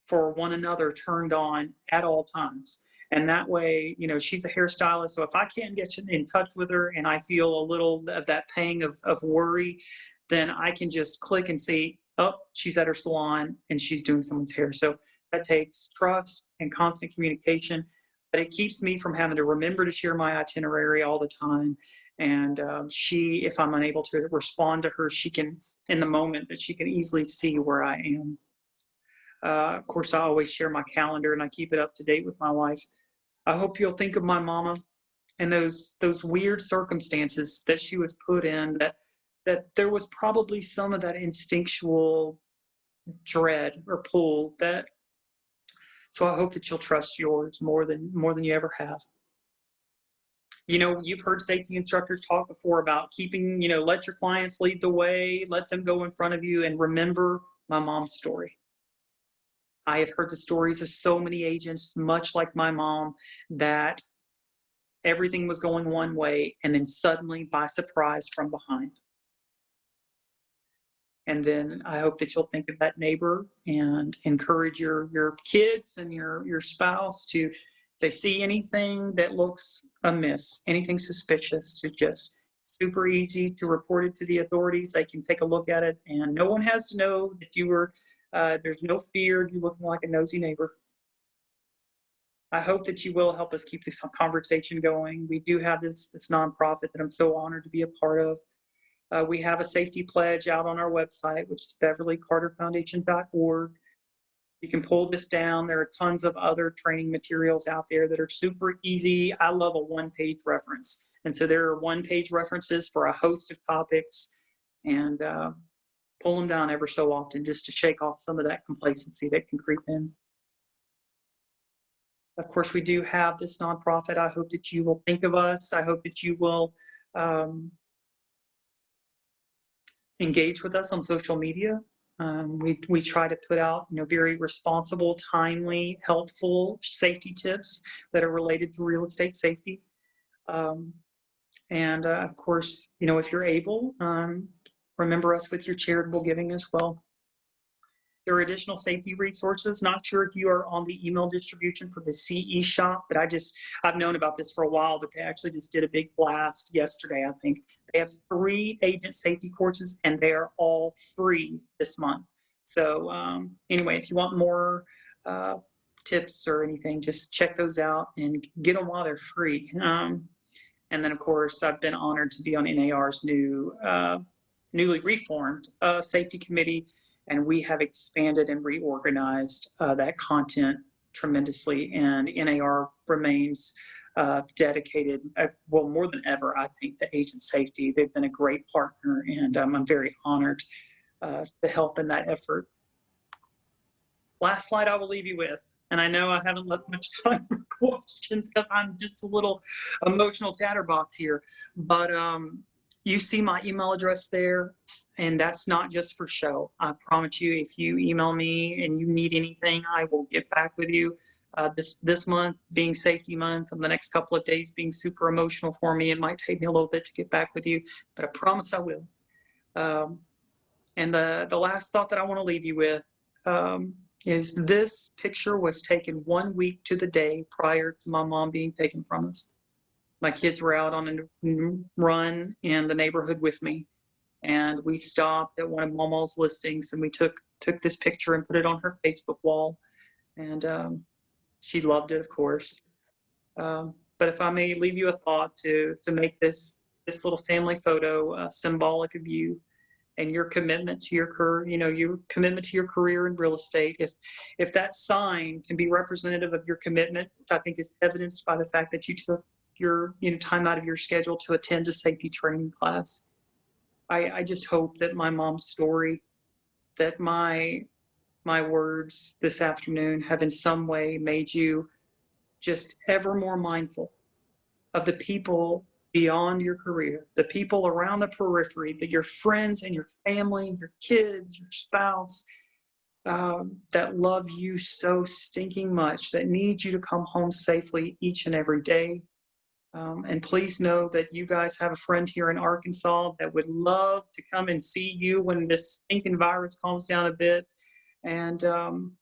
Speaker 1: for one another turned on at all times. And that way, she's a hairstylist. So if I can't get in touch with her and I feel a little of that pang of worry, then I can just click and see, oh, she's at her salon and she's doing someone's hair. So that takes trust and constant communication, but it keeps me from having to remember to share my itinerary all the time. And if I'm unable to respond to her, she can, in the moment, that she can easily see where I am. Of course, I always share my calendar and I keep it up to date with my wife. I hope you'll think of my mama and those weird circumstances that she was put in, that there was probably some of that instinctual dread or pull that. So I hope that you'll trust yours more than you ever have. You've heard safety instructors talk before about keeping, let your clients lead the way, let them go in front of you, and remember my mom's story. I have heard the stories of so many agents, much like my mom, that everything was going one way and then suddenly by surprise from behind. And then I hope that you'll think of that neighbor and encourage your kids and your spouse to, if they see anything that looks amiss, anything suspicious, to just super easy to report it to the authorities. They can take a look at it and no one has to know that you were there's no fear of you looking like a nosy neighbor. I hope that you will help us keep this conversation going. We do have this nonprofit that I'm so honored to be a part of. We have a safety pledge out on our website, which is beverlycarterfoundation.org. You can pull this down. There are tons of other training materials out there that are super easy. I love a one-page reference. And so there are one-page references for a host of topics, and pull them down ever so often just to shake off some of that complacency that can creep in. Of course, we do have this nonprofit. I hope that you will think of us. I hope that you will engage with us on social media. We try to put out very responsible, timely, helpful safety tips that are related to real estate safety. And of course, if you're able, remember us with your charitable giving as well. There are additional safety resources. Not sure if you are on the email distribution for the CE shop, but I've known about this for a while, but they actually just did a big blast yesterday, I think. They have 3 agent safety courses and they are all free this month. So anyway, if you want more tips or anything, just check those out and get them while they're free. And then of course, I've been honored to be on NAR's newly reformed safety committee. And we have expanded and reorganized that content tremendously. And NAR remains dedicated, well, more than ever, I think, to agent safety. They've been a great partner, and I'm very honored to help in that effort. Last slide I will leave you with. And I know I haven't left much time for questions because I'm just a little emotional chatterbox here. But you see my email address there. And that's not just for show. I promise you, if you email me and you need anything, I will get back with you. This month being safety month and the next couple of days being super emotional for me, it might take me a little bit to get back with you, but I promise I will. And the last thought that I want to leave you with is this picture was taken 1 week to the day prior to my mom being taken from us. My kids were out on a run in the neighborhood with me. And we stopped at one of Mama's listings and we took this picture and put it on her Facebook wall. And she loved it, of course. But if I may leave you a thought to make this little family photo symbolic of you and your commitment to your commitment to your career in real estate. If that sign can be representative of your commitment, which I think is evidenced by the fact that you took your time out of your schedule to attend a safety training class. I just hope that my mom's story, that my my words this afternoon have in some way made you just ever more mindful of the people beyond your career, the people around the periphery, that your friends and your family, your kids, your spouse, that love you so stinking much, that need you to come home safely each and every day. And please know that you guys have a friend here in Arkansas that would love to come and see you when this stinking virus calms down a bit. And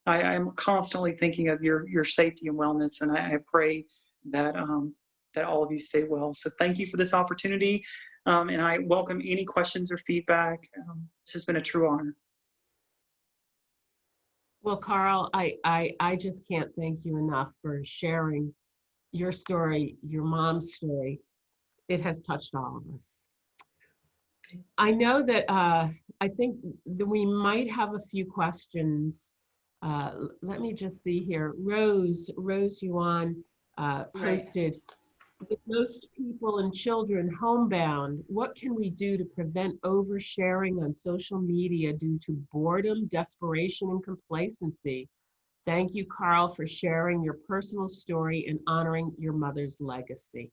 Speaker 1: I am constantly thinking of your safety and wellness, and I pray that that all of you stay well. So thank you for this opportunity, and I welcome any questions or feedback. This has been a true honor.
Speaker 2: Well, Carl, I just can't thank you enough for sharing your story, your mom's story. It has touched all of us. I know that I think that we might have a few questions. Let me just see here. Rose Yuan posted, with most people and children homebound, what can we do to prevent oversharing on social media due to boredom, desperation, and complacency? Thank you, Carl, for sharing your personal story and honoring your mother's legacy.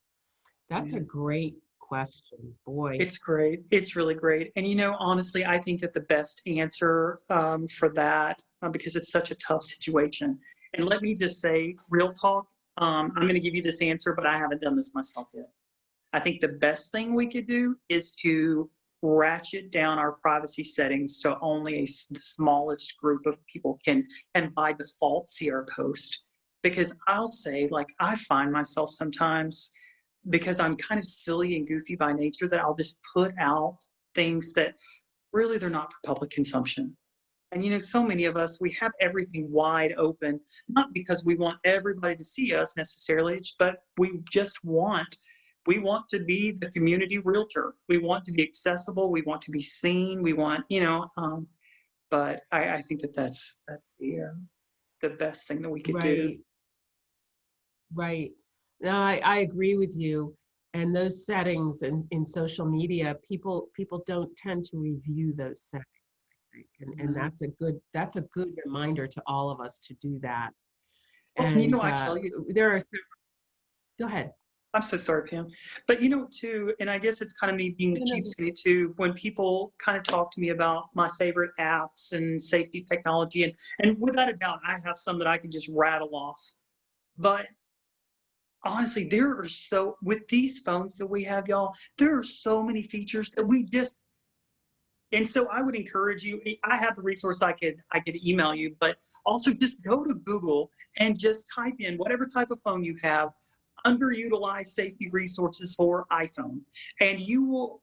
Speaker 2: That's a great question, boy.
Speaker 1: It's great. It's really great. And honestly, I think that the best answer for that, because it's such a tough situation. And let me just say, real talk. I'm going to give you this answer, but I haven't done this myself yet. I think the best thing we could do is to ratchet down our privacy settings so only the smallest group of people can by default see our post. Because I'll say, like, I find myself sometimes, because I'm kind of silly and goofy by nature, that I'll just put out things that really they're not for public consumption. And so many of us, we have everything wide open, not because we want everybody to see us necessarily, but we want to be the community realtor. We want to be accessible. We want to be seen. We want, but I think that's the best thing that we could do.
Speaker 2: Right. No, I agree with you. And those settings in social media, people don't tend to review those settings. And that's a good reminder to all of us to do that.
Speaker 1: Well,
Speaker 2: and
Speaker 1: I tell you,
Speaker 2: there are, go ahead.
Speaker 1: I'm so sorry, Pam. But too, and I guess it's kind of me being the cheapskate too, when people kind of talk to me about my favorite apps and safety technology, and without a doubt, I have some that I can just rattle off. But honestly, with these phones that we have, y'all, there are so many features that we just. And so I would encourage you. I have the resource I could email you, but also just go to Google and just type in whatever type of phone you have, underutilized safety resources for iPhone, and you will.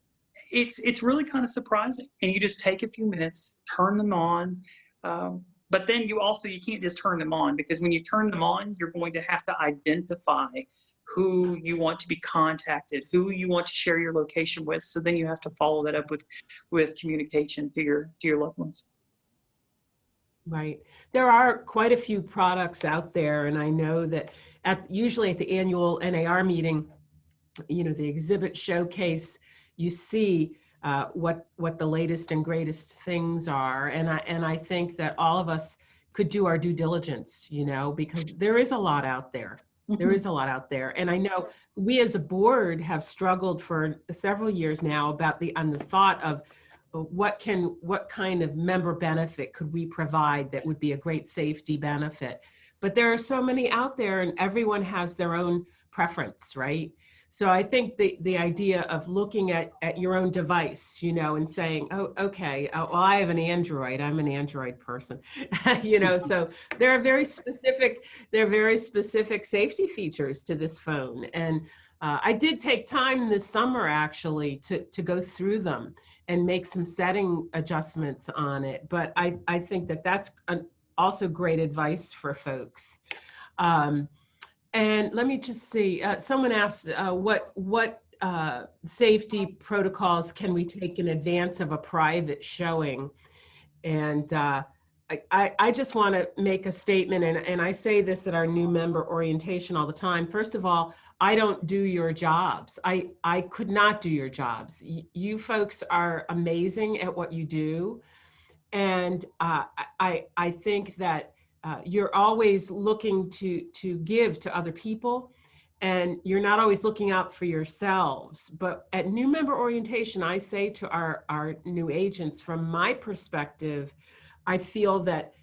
Speaker 1: It's really kind of surprising, and you just take a few minutes, turn them on. But then you can't just turn them on, because when you turn them on, you're going to have to identify who you want to be contacted, who you want to share your location with. So then you have to follow that up with communication to your loved ones.
Speaker 2: Right. There are quite a few products out there, and I know that usually at the annual NAR meeting, the exhibit showcase, you see what the latest and greatest things are, and I think that all of us could do our due diligence, because there is a lot out there. There is a lot out there. And I know we as a board have struggled for several years now about the thought of what kind of member benefit could we provide that would be a great safety benefit. But there are so many out there, and everyone has their own preference, right? So I think the idea of looking at your own device, and saying, oh, okay, well, I have an Android, I'm an Android person, so there are very specific safety features to this phone. And I did take time this summer actually to go through them and make some setting adjustments on it. But I think that's also great advice for folks. And let me just see, someone asked what safety protocols can we take in advance of a private showing? And I just want to make a statement, and I say this at our new member orientation all the time. First of all, I don't do your jobs. I could not do your jobs. You folks are amazing at what you do. And I think that you're always looking to give to other people, and you're not always looking out for yourselves. But at new member orientation, I say to our new agents, from my perspective, I feel that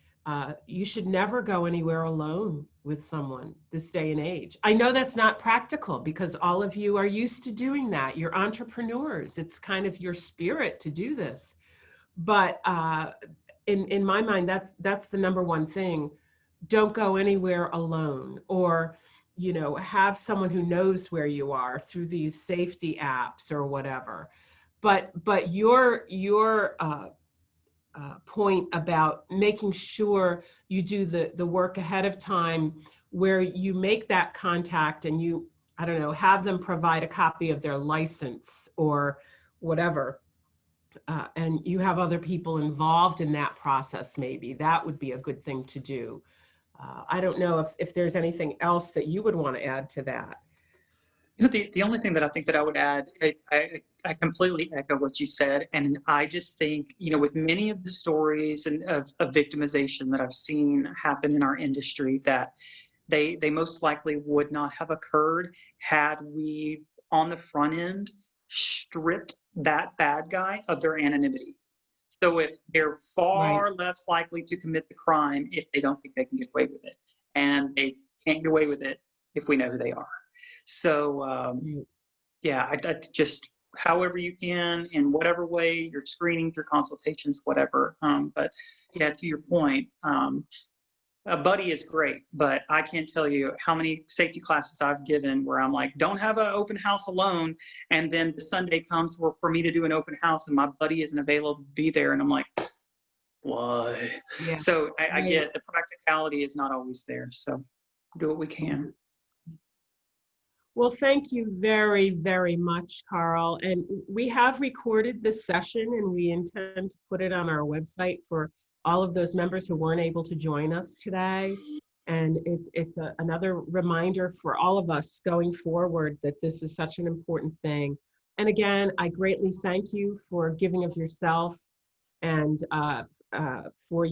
Speaker 2: you should never go anywhere alone with someone this day and age. I know that's not practical because all of you are used to doing that. You're entrepreneurs. It's kind of your spirit to do this. But in my mind, that's the number one thing. Don't go anywhere alone, or have someone who knows where you are through these safety apps or whatever. But your point about making sure you do the work ahead of time, where you make that contact and you, I don't know, have them provide a copy of their license or whatever, and you have other people involved in that process, maybe that would be a good thing to do. I don't know if there's anything else that you would want to add to that.
Speaker 1: The only thing that I think that I would add, I completely echo what you said. And I just think, with many of the stories and of victimization that I've seen happen in our industry, that they most likely would not have occurred had we, on the front end, stripped that bad guy of their anonymity. So if they're far less likely to commit the crime if they don't think they can get away with it, and they can't get away with it if we know who they are. So yeah, I just, however you can, in whatever way, your screening, your consultations, whatever. But yeah, to your point, a buddy is great, but I can't tell you how many safety classes I've given where I'm like, don't have an open house alone. And then the Sunday comes for me to do an open house and my buddy isn't available to be there. And I'm like, why?
Speaker 2: Yeah.
Speaker 1: So I get the practicality is not always there. So do what we can.
Speaker 2: Well, thank you very, very much, Carl. And we have recorded this session and we intend to put it on our website for all of those members who weren't able to join us today. And it's another reminder for all of us going forward that this is such an important thing. And again, I greatly thank you for giving of yourself and for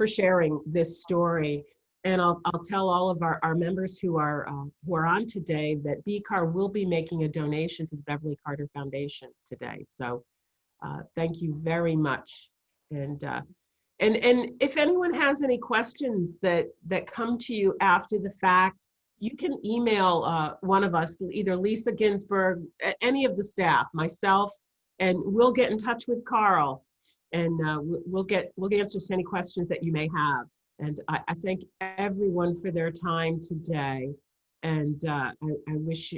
Speaker 2: sharing this story. And I'll tell all of our members who are on today that BCAR will be making a donation to the Beverly Carter Foundation today. So thank you very much. And if anyone has any questions that come to you after the fact, you can email one of us, either Lisa Ginsburg, any of the staff, myself, and we'll get in touch with Carl, and we'll answer any questions that you may have. And I thank everyone for their time today. And I wish